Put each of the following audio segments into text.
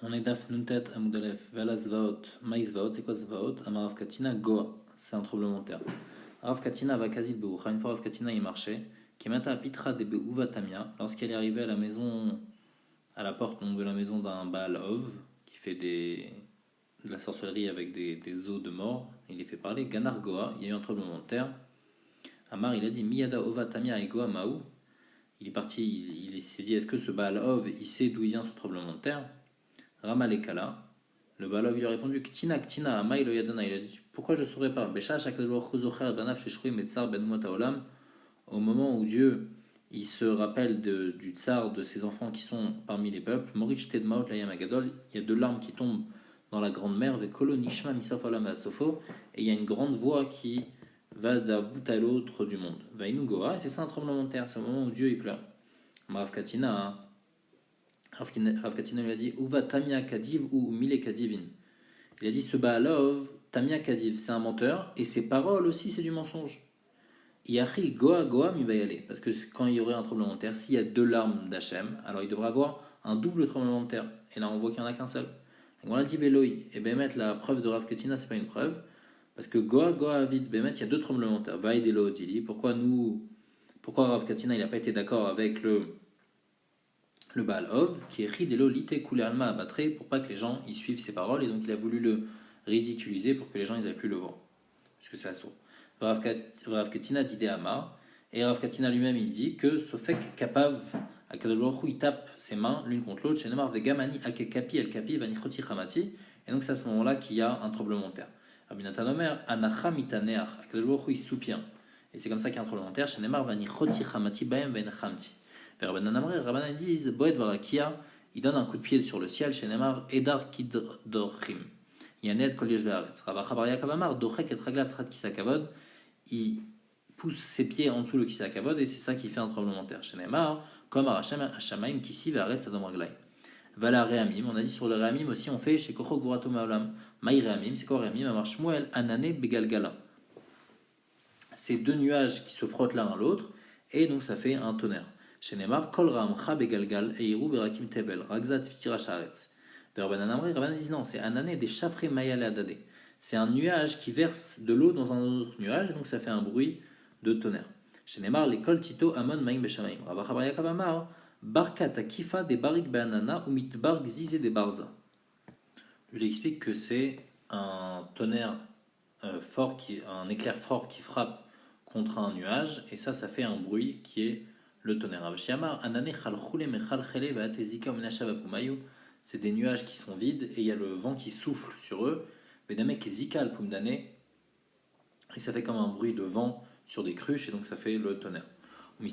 On est Daf Nuntet Amoudalef, Vala Zvaot, Maïs Zvaot, c'est quoi Zvaot? Amarav Katina Goa, c'est un tremblement de terre. Rav Katina va quasi Beoucha, une fois Rav Katina il marchait, qui mata Pitra de Beouvatamia, lorsqu'elle est arrivée à la maison, à la porte donc, de la maison d'un Baal Ov, qui fait de la sorcellerie avec des os de mort, il les fait parler, Ganar Goa, il y a eu un tremblement de terre. Amar il a dit Miyada Ovatamia et Goa Maou, il est parti, il s'est dit est-ce que ce Baal Ov, il sait d'où il vient ce tremblement de terre? Ramalekala. Le Balov lui a répondu Ktina, Ktina, Amaï lo Yadana. Il a dit pourquoi je ne saurais pas au moment où Dieu il se rappelle du tsar de ses enfants qui sont parmi les peuples, Morich Tedmaot Layam Agadol, il y a deux larmes qui tombent dans la grande mer, Vekolo Nishma Misaf Olam Atsofo, et il y a une grande voix qui va d'un bout à l'autre du monde. Vainu Goa, et c'est ça un tremblement de terre, c'est au moment où Dieu il pleure. Marav Katina, Rav Katina lui a dit Uva Tamia Kadiv ou Mile Kadivin. Il a dit ce Baalov, Tamia Kadiv, c'est un menteur et ses paroles aussi c'est du mensonge. Yachi Goa Goa mi va y aller. Parce que quand il y aurait un tremblement de terre, s'il y a deux larmes d'Hachem, alors il devrait avoir un double tremblement de terre. Et là on voit qu'il n'y en a qu'un seul. Donc on a dit Veloi. Et Bémet, la preuve de Rav Katina, c'est pas une preuve. Parce que Goa Goa Avid, Bémet, il y a deux tremblements de terre. Vaïdelo Dili. Pourquoi Rav Katina il n'a pas été d'accord avec le Baal Ov, qui est Ridelo Lite Kule Alma Abatre, pour pas que les gens y suivent ses paroles, et donc il a voulu le ridiculiser pour que les gens ils aient plus le voir, puisque c'est assourd. Rav Katina dit Amar, et Rav Katina lui-même il dit que Sofek Kapav, Akadosh Baruch Hu, il tape ses mains l'une contre l'autre, chez Nemar Vegamani Akekapi El Kapi Vanichoti Chamati, et donc c'est à ce moment-là qu'il y a un tremblement de terre. Rabbi Nathan Omer, Anacha Mitaneach, Akadosh Baruch Hu, il soupire, et c'est comme ça qu'il y a un tremblement de terre, chez Nemar Vanichoti Chamati Baem Venchamti. Rabbanan Amre, Rabbanan disent Boed Barakia, il donne un coup de pied sur le ciel chez Nemar Edar Kidorchim. Yaned Kolyesh Ve'aretz. Ravacha Bar Yaakov Amar Dochek et Raglav Trat Kisakavod, il pousse ses pieds en dessous le Kisakavod et c'est ça qui fait un tremblement de terre. Chez Nemar, comme Arachem Hashamaim Kisi Ve'aretz Adam Raglai. Vala Reamim, on a dit sur le Reamim aussi, on fait chez Kochok Gurato Ma'olam. Maï Reamim, c'est quoi Reamim? Amar Shmuel Anane Begalgala. C'est deux nuages qui se frottent l'un à l'autre et donc ça fait un tonnerre. Chez Neymar, Kol Ramcha Begalgal, Eiru Berakim Tevel, Ragzat Fitira Sharetz. Rabbanan Amre, Rabbanan dit non, c'est Anané des Chafré Mayale Adade. C'est un nuage qui verse de l'eau dans un autre nuage, et donc ça fait un bruit de tonnerre. Chez Neymar, les Kol Tito Amon Maïm Beshamaim. Ravacha Yaakov Amar, Barkat Akifa des Barik Beanana ou Mitbarg Zizé des Barza. Lui explique que c'est un tonnerre fort, un éclair fort qui frappe contre un nuage, et ça fait un bruit qui est le tonnerre. C'est des nuages qui sont vides et il y a le vent qui souffle sur eux. Et ça fait comme un bruit de vent sur des cruches et donc ça fait le tonnerre. On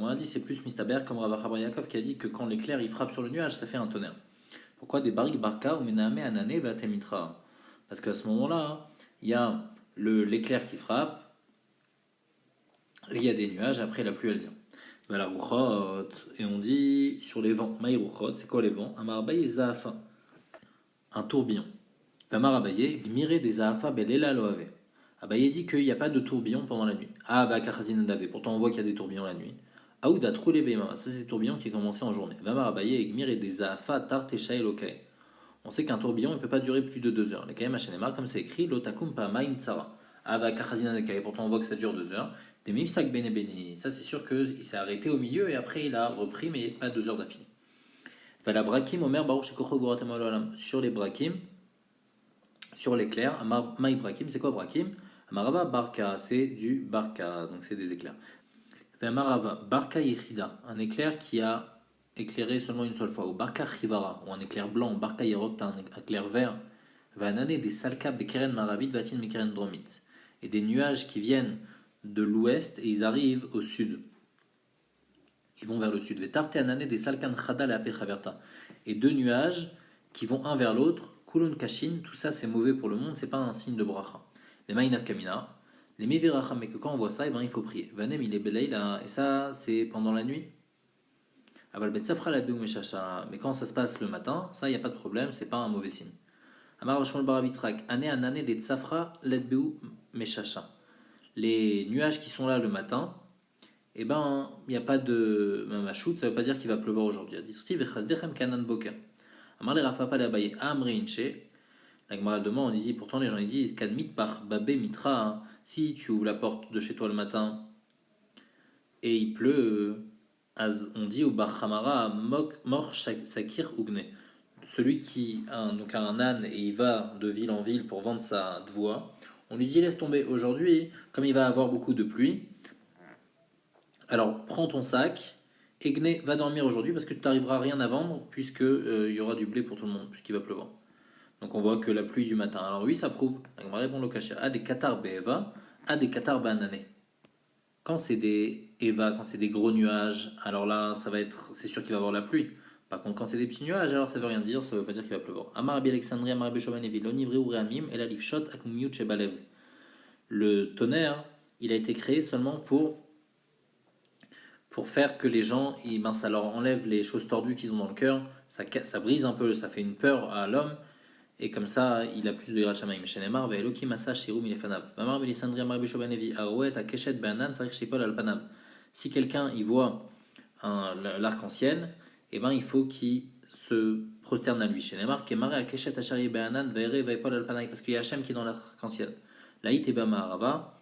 a dit c'est plus Mistaber comme Rava Chabar Yaakov qui a dit que quand l'éclair il frappe sur le nuage ça fait un tonnerre. Pourquoi des barik barka ou mename anane vatemitra? Parce qu'à ce moment-là il y a l'éclair qui frappe. Il y a des nuages, après la pluie elle vient. Et on dit sur les vents, Maïruchot, c'est quoi les vents? Amarabaye et Zaafa, un tourbillon. Amarabaye, Gmire des Zaafa Belela Loave. Abaye dit qu'il n'y a pas de tourbillon pendant la nuit. Ah, bah, Kachazin pourtant on voit qu'il y a des tourbillons la nuit. Aouda Troulé Beima, ça c'est des tourbillons qui commençaient en journée. Amarabaye et Gmire des Zaafa Tartesha Elokai. On sait qu'un tourbillon ne peut pas durer plus de 2 heures. Les Kayem Hachenemar, comme c'est écrit, Lotakum Pa Maïm Tsara. Ah, bah, Kachazin pourtant on voit que ça dure 2 heures. Des mifsak bene, ça c'est sûr qu'il s'est arrêté au milieu et après il a repris, mais pas 2 heures d'affilée. Vala brakim omer baruch shekocho goratem olam. Sur les brakim, sur l'éclair, amar maï brakim, c'est quoi brakim? Amarava barka, c'est du barka, donc c'est des éclairs. Amarava barka yechida, un éclair qui a éclairé seulement une seule fois. Ou barka chivara, ou un éclair blanc. Barka yerot, un éclair vert. Vanane des salka bekeren maravit vatin bekeren dromit. Et des nuages qui viennent de l'ouest et ils arrivent au sud. Ils vont vers le sud. Et deux nuages qui vont un vers l'autre. Kulun kashin, tout ça c'est mauvais pour le monde, c'est pas un signe de bracha. Les maïnaf kamina, les meviracham, mais que quand on voit ça, il faut prier. Vanem il est belaïla, et ça c'est pendant la nuit. Aval betsafra la meshasha, mais quand ça se passe le matin, ça il n'y a pas de problème, c'est pas un mauvais signe. Amar Vashmol Baravitzrak, année des tsafra ledbeu meshasha. Les nuages qui sont là le matin, eh ben, il n'y a pas de mamachout, ça ne veut pas dire qu'il va pleuvoir aujourd'hui. Amar le Rav Papa le Abaye, Amre Inche. La Gemara demande, on dit, pourtant les gens ils disent, Kadmit par Babé Mitra, hein. Si tu ouvres la porte de chez toi le matin et il pleut, on dit au Bar Hamara, Mor Sakir Ugne. Celui qui donc a un âne et il va de ville en ville pour vendre sa dvoie, on lui dit laisse tomber aujourd'hui, comme il va avoir beaucoup de pluie, alors prends ton sac, Egne va dormir aujourd'hui parce que tu n'arriveras à rien à vendre puisque il y aura du blé pour tout le monde, puisqu'il va pleuvoir. Donc on voit que la pluie du matin. Alors oui, ça prouve. On répond le cachet. A des Qatar Be'eva, a des Qatar Banane. Quand c'est des Eva, quand c'est des gros nuages, alors là, ça va être, c'est sûr qu'il va y avoir la pluie. Par contre, quand c'est des petits nuages, alors ça veut rien dire, ça veut pas dire qu'il va pleuvoir. Amar Abi Alexandrie, Amar Abi Shovanevi, l'onivri ou Réamim, et la lifshot akmumiut shebalev. Le tonnerre, il a été créé seulement pour faire que les gens, ça leur enlève les choses tordues qu'ils ont dans le cœur, ça brise un peu, ça fait une peur à l'homme, et comme ça, il a plus de Yirat Shamayim. Shenemar, ve'elokim asa shirum ilefanav. Amar Belisandri, Amar Bishobanevi, arouet akeshet be'anan, sarich shepol al panav. Si quelqu'un il voit l'arc-en-ciel, eh ben, il faut qu'il se prosterne à lui. Shenemar, kemare akeshet ashari be'anan, ve'ere ve'epol al panav. Parce qu'il y a Hachem qui est dans l'arc-en-ciel. Laït et Bama Arava.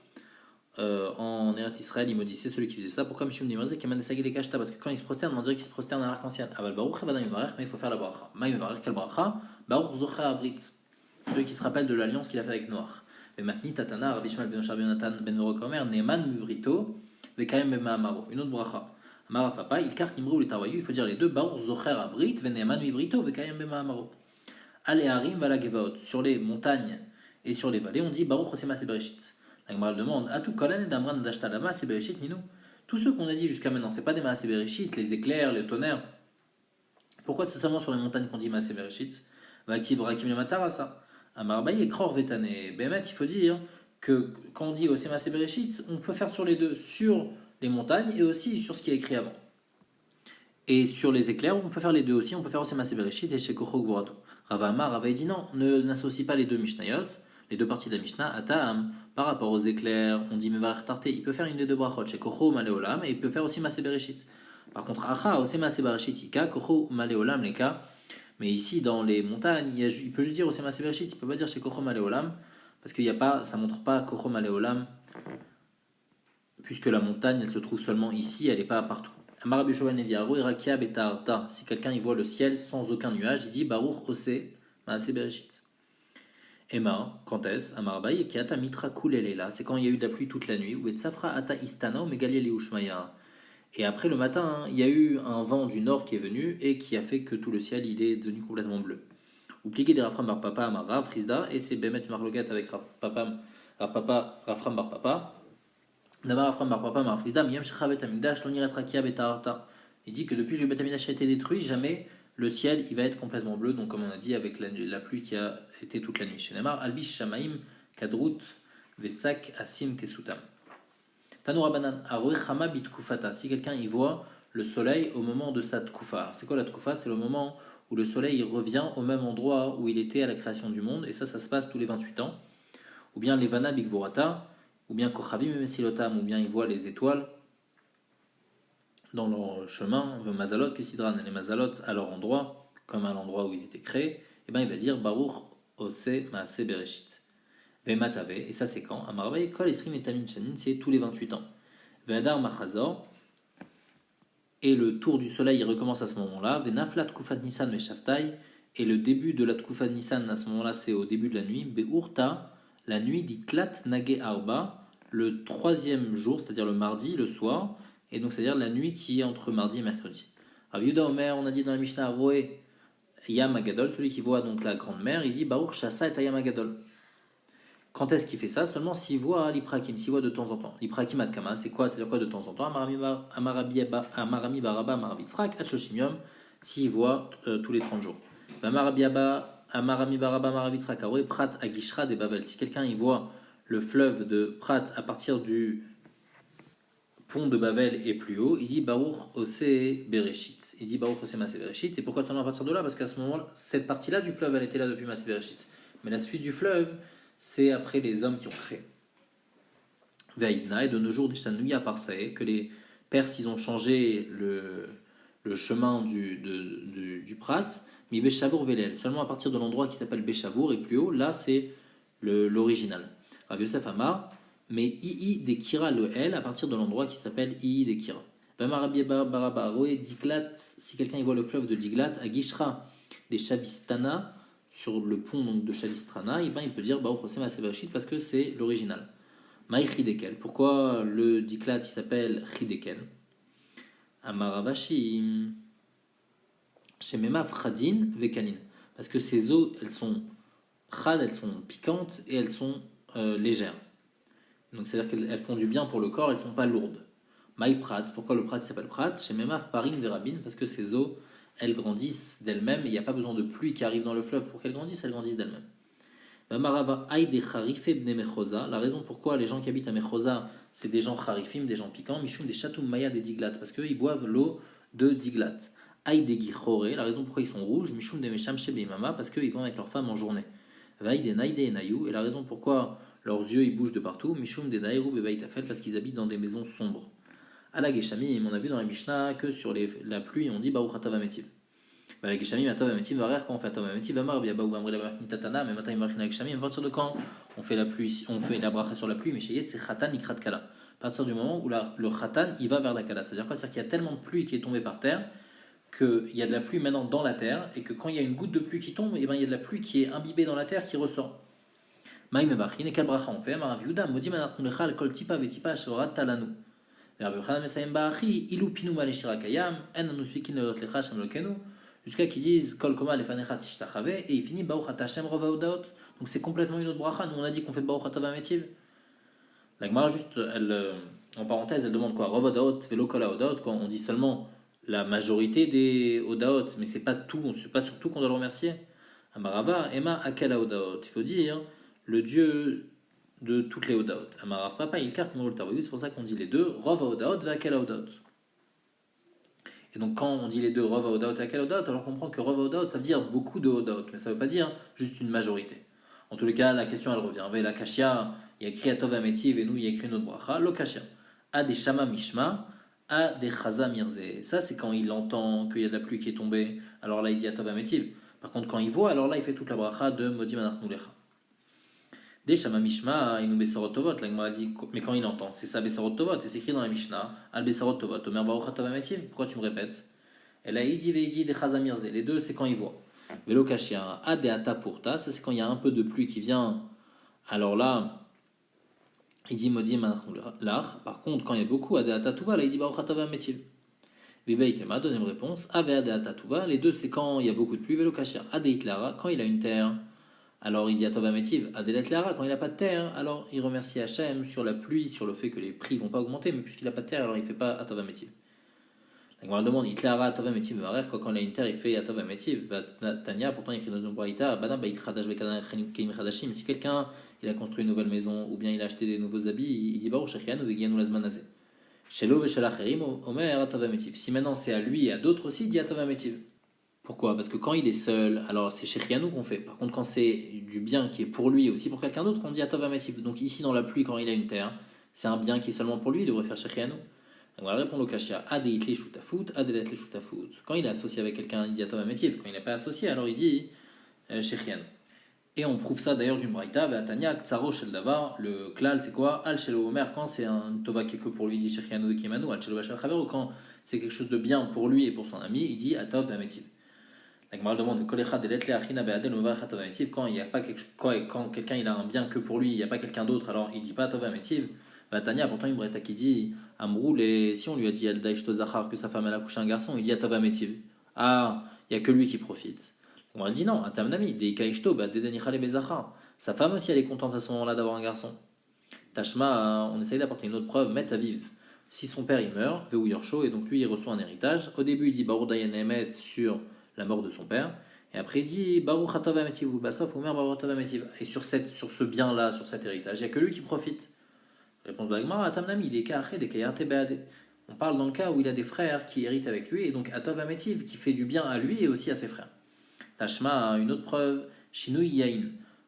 En Eretz Israël, il me dit c'est celui qui faisait ça. Pourquoi Mishum Nimrazé qui m'a desagé les kashta? Parce que quand il se prosterne, on dirait qu'il se prosterne à l'arc-en-ciel. Aval Baruch Evadam Yivarech, mais il faut faire la bracha. Ma Yivarech, quelle bracha? Baruch Zocher Abrit, celui qui se rappelle de l'alliance qu'il a fait avec Noach. Mais maintenant, Tatana, Rabbi Shmuel ben Yoshar ben Natan ben Merokomer, Neman Mubrito, Vekaim ben Mahamaro. Une autre bracha. Amarav Papa, il carte Nimrou le Tawayu, il faut dire les deux. Baruch Zocher Abrit, Veneman Mubrito, Vekaim ben Mahamaro. Ale Harim, Vala Gevaot. Sur les montagnes et sur les vallées, on dit Baruch Osema Sebereshit. La Gemara demande à tout Kolan et Damran Dashtalama Sebereshit Nino. Tous ceux qu'on a dit jusqu'à maintenant, c'est pas des Maaseh Bereshit, les éclairs, les tonnerres. Pourquoi c'est seulement sur les montagnes qu'on dit Maaseh Bereshit? Vaktiv Rakim le Matarasa. Amarbaï et Kror Vetane. Behemet, il faut dire que quand on dit Osema Maaseh Bereshit, on peut faire sur les deux, sur les montagnes et aussi sur ce qui est écrit avant. Et sur les éclairs, on peut faire les deux aussi, on peut faire Osema Maaseh Bereshit et chez Kochok Gvorato. Rava Amar, Rava dit non, n'associe pas les deux Mishnayot, les deux parties de la Mishnah, Atam. Par rapport aux éclairs, on dit Mevarech Tarté, il peut faire une des deux brachot, chez Kocho Maleolam, et il peut faire aussi Maaseh Bereshit. Par contre, Acha, aussi Maaseh Bereshit, Ika, Kocho Maleolam, les cas. Mais ici, dans les montagnes, il peut juste dire aussi Maaseh Bereshit, il peut pas dire chez Kocho Maleolam, parce qu'il y a pas, ça montre pas Kocho Maleolam, puisque la montagne, elle se trouve seulement ici, elle n'est pas partout. Amar Bishovan Neviaro, Irakia Betarta, si quelqu'un il voit le ciel sans aucun nuage, il dit Baruch Ose Maaseh Bereshit. Emma, quand est-ce? Amarbaï, qui ata mitra kulelela, c'est quand il y a eu de la pluie toute la nuit, ou et safra ata istana, ou megalia leushmaya. Et après le matin, il y a eu un vent du nord qui est venu et qui a fait que tout le ciel il est devenu complètement bleu. Ou pliqué des Rafram bar papa amar Rav Frisda, et c'est Bemet Marlogat avec Rav papa, Rafram bar papa. D'abord Rafram bar papa amar Frisda, miyam shechavet amigdash, loniret rakia betarta. Il dit que depuis que le Bet Amikdash a été détruit, jamais le ciel il va être complètement bleu, donc comme on a dit avec la pluie qui a été toute la nuit. Chez Nemar, Albish Shamaim, Kadrut, Vesak, Asim, Kesutam. Tanoura Banan, Aroe Chama Bitkufata. Si quelqu'un y voit le soleil au moment de sa tkufa. C'est quoi la tkufa? C'est le moment où le soleil il revient au même endroit où il était à la création du monde, et ça se passe tous les 28 ans. Ou bien Levana Bikvorata, ou bien Kochavim Mesilotam, ou bien il voit les étoiles dans leur chemin, Mazalot, Kessidran, et les Mazalot à leur endroit, comme à l'endroit où ils étaient créés, et ben il va dire Baruch Ose Maaseh Bereshit. Vematave, et ça c'est quand? Amarvaï, Kol Esrim et Tamin Shanin, c'est tous les 28 ans. Ve'adar Machazor, et le tour du soleil il recommence à ce moment-là. Venaflat Kufat Nissan Meshaftai, et le début de la Kufat Nissan à ce moment-là c'est au début de la nuit. Be'urta, la nuit d'Iklat Nage Arba, le troisième jour, c'est-à-dire le mardi, le soir. Et donc, c'est-à-dire la nuit qui est entre mardi et mercredi. Rav Yehuda Omer, on a dit dans la Mishnah, Roé Yam Agadol, celui qui voit donc la grande mer, il dit Baruch Shasa et Yam Agadol. Quand est-ce qu'il fait ça? Seulement s'il voit l'Iprakim, s'il voit de temps en temps. L'Iprakim Adkama, c'est quoi? C'est quoi de temps en temps? Amarami Baraba, Amarabi Tzrak, Achoshimium, s'il voit tous les 30 jours. Amarami Baraba, Amarabi Tzrak, Aroé Prat Agishra de Bavel. Si quelqu'un il voit le fleuve de Prat à partir du pont de Bavel est plus haut, il dit Baruch Ose Bereshit. Il dit Baruch Ose Maaseh Bereshit. Et pourquoi seulement à partir de là? Parce qu'à ce moment-là, cette partie-là du fleuve, elle était là depuis Maaseh Bereshit. Mais la suite du fleuve, c'est après les hommes qui ont créé. Ve'aïdna, et de nos jours, des Shanouya par Sae, que les Perses, ils ont changé le chemin du Prat, Mi Béchavour Velel, seulement à partir de l'endroit qui s'appelle Béchavour et plus haut, là c'est l'original. Rav Yosef Amar, mais Ii de Kira le L à partir de l'endroit qui s'appelle Ii de Kira. Diglat, si quelqu'un y voit le fleuve de Diglat, à Gishra des Shavistana, sur le pont donc, de Shavistrana, et ben, il peut dire Baruch Hosem Asevachit parce que c'est l'original. Maï Chidekel. Pourquoi le Diglat il s'appelle Chidekel? Amaravashi. Shemema Fradin Vekanin. Parce que ces eaux, elles sont chad, elles sont piquantes et elles sont légères. Donc c'est-à-dire qu'elles font du bien pour le corps, elles ne sont pas lourdes. Maï Prat, pourquoi le Prat s'appelle Prat? Shemema Farin Verabin, parce que ces eaux, elles grandissent d'elles-mêmes, et il n'y a pas besoin de pluie qui arrive dans le fleuve pour qu'elles grandissent, elles grandissent d'elles-mêmes. La raison pourquoi les gens qui habitent à Mechosa, c'est des gens charifim, des gens piquants, Mishum des Chatoum Maya des Diglat, parce qu'ils boivent l'eau de Diglat. Aïdegi Chore, la raison pourquoi ils sont rouges, Mishum de Mesham Shebeimama, parce qu'ils vont avec leurs femmes en journée. Vaïde Naïde et Naïou, et la raison pourquoi leurs yeux ils bougent de partout, Mishum de Naïrou Bebaïtafel, parce qu'ils habitent dans des maisons sombres. Ala Geshamim, on a vu dans la Mishnah que sur la pluie, on dit Baruch Atov Ametiv. La Geshamim, Atov Ametiv, va rire quand on fait Atov Ametiv, va marre, Biabaou Amri la Nitatana, mais maintenant il marche la Geshamim, à partir de quand on fait la pluie, on fait la bracha sur la pluie, mais chez Yet, c'est Khatan Ikrat Kala. À partir du moment où le Khatan, il va vers la Kala. C'est-à-dire quoi? C'est-à-dire qu'il y a tellement de pluie qui est tombée par terre, qu'il y a de la pluie maintenant dans la terre, et que quand il y a une goutte de pluie qui tombe, et ben il y a de la pluie qui est imbibée dans la terre qui ressort. Maïm Evachin, et quelle bracha on fait? Marav Yuda, Modim Anatnu Lechal, Kol Tipa Vetipa, Shorat Talanu. Jusqu'à qu'ils disent Kol Koma Lefanecha Tishtachave et il finit Baruch Ata Hashem Rova Odaot. Donc c'est complètement une autre bracha. Nous on a dit qu'on fait Baruch Ata Vametiv. La Gemara juste, en parenthèse, elle demande quoi? Rova Odaot, Velo Kol Odaot. Quand on dit seulement la majorité des Odaot, mais c'est pas tout, c'est pas surtout qu'on doit le remercier. Amarava Emma Akela Odaot. Il faut dire le Dieu de toutes les Odaot. Amarav Papa, il carte mon c'est pour ça qu'on dit les deux, Rova Odaot, Vakela Odaot. Et donc quand on dit les deux, Rova Odaot, Vakela Odaot, alors on comprend que Rova Odaot, ça veut dire beaucoup de Odaot, mais ça ne veut pas dire juste une majorité. En tous les cas, la question elle revient. La Kashia, il y a écrit Atov Ametiv, et nous il y a écrit notre bracha, lo Kashia. A des Shama Mishma, a des Chaza Mirze. Ça c'est quand il entend qu'il y a de la pluie qui est tombée, alors là il dit Atov Ametiv. Par contre quand il voit, alors là il fait toute la bracha de Modim Anachnu Lecha. Des Shama Mishma, il nous Besarot Tovot, la Gemara dit, mais quand il entend, c'est ça Besarot Tovot, et c'est écrit dans la Mishnah, Al Besarot Tovot, Omer Baruch Atov Ametiv, pourquoi tu me répètes? Et là, il dit des Chazamirze, les deux c'est quand il voit. Velo Kashia, Ade Ata Purta, ça c'est quand il y a un peu de pluie qui vient, alors là, il dit Modim Anachnu Lach, par contre, quand il y a beaucoup, Ade Ata Tuva, là il dit Baruch Atov Ametiv. Viveitema, deuxième réponse, Ave Ade Ata Tuva, les deux c'est quand il y a beaucoup de pluie, Velo Kashia, Ade Itlara, quand il a une terre. Alors il dit à Tova Metiv, Adelet Lara, quand il n'a pas de terre, alors il remercie Hachem sur la pluie, sur le fait que les prix ne vont pas augmenter, mais puisqu'il n'a pas de terre, alors il ne fait pas à Tova Metiv. La Gemara demande, Itlara à Tova Metiv, quand il a une terre, il fait à Tova Metiv. Tania, pourtant il écrit dans une braïta, Bana Baït Khadash Vekana Keim Khadashim. Si quelqu'un il a construit une nouvelle maison ou bien il a acheté des nouveaux habits, il dit Baruch Shechianu Vegianu Lazmanazé. Shelo Veshalacherim Omer à Tova Metiv. Si maintenant c'est à lui et à d'autres aussi, il dit à Tova Metiv. Pourquoi? Parce que quand il est seul, alors c'est chez Rianou qu'on fait. Par contre, quand c'est du bien qui est pour lui et aussi pour quelqu'un d'autre, on dit Atov Ametiv. Donc ici, dans la pluie, quand il a une terre, c'est un bien qui est seulement pour lui, il devrait faire chez Rianou. On va répondre au Kashia. Adeit le shutafut, adelet le shutafut. Quand il est associé avec quelqu'un, il dit Atov Ametiv. Quand il n'est pas associé, alors il dit chez Rianou. Et on prouve ça d'ailleurs d'une braïta, Ve'atania, Ksaro shel davar. Le klal, c'est quoi? Al shelo omer, quand c'est un tova qui est que pour lui, il dit chez Rianou de Kimanu. Al shelo bashal chaver, ou quand c'est quelque chose de bien pour lui et pour son ami, il dit Atov Ametiv. La Gemara demande quand il y a pas quand quelqu'un il a un bien que pour lui, il n'y a pas quelqu'un d'autre, alors il dit pas Tova Metiv. Tania, pourtant une braïta qui dit Amroul, et si on lui a dit que sa femme elle a couché un garçon, il dit Tova Metiv. Ah, il n'y a que lui qui profite. On a dit non, Atamnami, sa femme aussi elle est contente à ce moment-là d'avoir un garçon. Tashma, on essaye d'apporter une autre preuve, met à vivre. Si son père il meurt, Veu Yorsho, et donc lui il reçoit un héritage, au début il dit Baruch Dayan Emet sur la mort de son père, et après il dit Baruch Atov Ametiv ou Basaf ou Mer Baruch Atov Ametiv. Et sur ce bien-là, sur cet héritage, il n'y a que lui qui profite. Réponse de la Gemara, Atamnami, il est Ka'ached et Kayarte Beade. On parle dans le cas où il a des frères qui héritent avec lui, et donc Atov Ametiv qui fait du bien à lui et aussi à ses frères. Tashma, une autre preuve, Shinui Yain.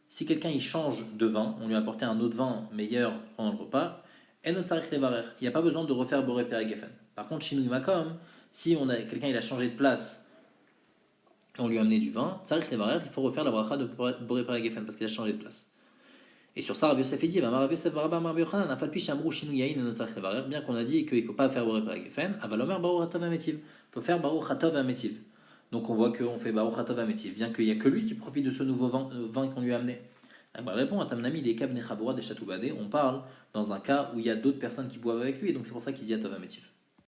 Si quelqu'un il change de vin, on lui a apporté un autre vin meilleur pendant le repas, Enot Sarich Levarer, il n'y a pas besoin de refaire Boré Père Geffen. Par contre, Shinui Makom, si quelqu'un il a changé de place, on lui a amené du vin, Tsarich Levarer, il faut refaire la bracha de Boré Paragefen parce qu'il a changé de place. Et sur ça, Rav Yosef dit, Rav Yosef Baraba Mar Yochanan, Afal Pi Shamru Shinu Yain et Notzarich Levarer, bien qu'on a dit qu'il ne faut pas faire Boré Paragefen, Avalomer Baruch Hatov Ametiv, il faut faire Baruch Hatov Ametiv. Donc on voit qu'on fait Baruch Hatov Ametiv, bien qu'il n'y a que lui qui profite de ce nouveau vin qu'on lui a amené. Elle répond à Tamnami, les Kab Nechabura des Chatoubadé, on parle dans un cas où il y a d'autres personnes qui boivent avec lui, et donc c'est pour ça qu'il dit Hatov Ametiv.